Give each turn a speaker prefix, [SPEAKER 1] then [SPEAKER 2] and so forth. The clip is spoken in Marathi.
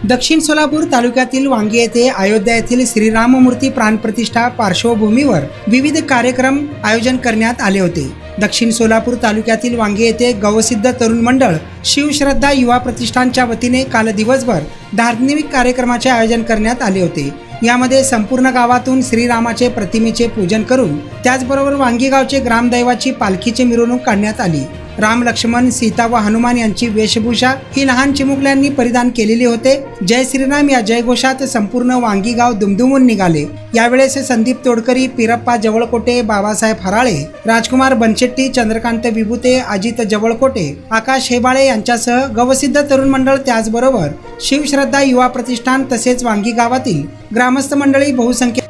[SPEAKER 1] दक्षिण सोलापूर तालुक्यातील वांगी येथे अयोध्या येथील श्रीराममूर्ती प्राणप्रतिष्ठा पार्श्वभूमीवर विविध कार्यक्रम आयोजन करण्यात आले होते। दक्षिण सोलापूर तालुक्यातील वांगी येथे गवसिद्ध तरुण मंडळ शिवश्रद्धा युवा प्रतिष्ठानच्या वतीने काल दिवसभर धार्मिक कार्यक्रमाचे आयोजन करण्यात आले होते। यामध्ये संपूर्ण गावातून श्रीरामाचे प्रतिमेचे पूजन करून त्याचबरोबर वांगी गावचे ग्रामदैवाची पालखीची मिरवणूक काढण्यात आली। राम, लक्ष्मण, सीता व हनुमान यांची वेशभूषा ही लहान चिमुकल्यांनी परिधान केलेली होते। जय श्रीराम या जयघोषात संपूर्ण वांगी गाव दुमदुमून निघाले। यावेळेस संदीप तोडकरी, पिरप्पा जवळकोटे, बाबासाहेब हराळे, राजकुमार बनशेट्टी, चंद्रकांत विभूते, अजित जवळकोटे, आकाश हेबाळे यांच्यासह गवसिद्ध तरुण मंडळ त्याचबरोबर शिवश्रद्धा युवा प्रतिष्ठान तसेच वांगी गावातील ग्रामस्थ मंडळी बहुसंख्य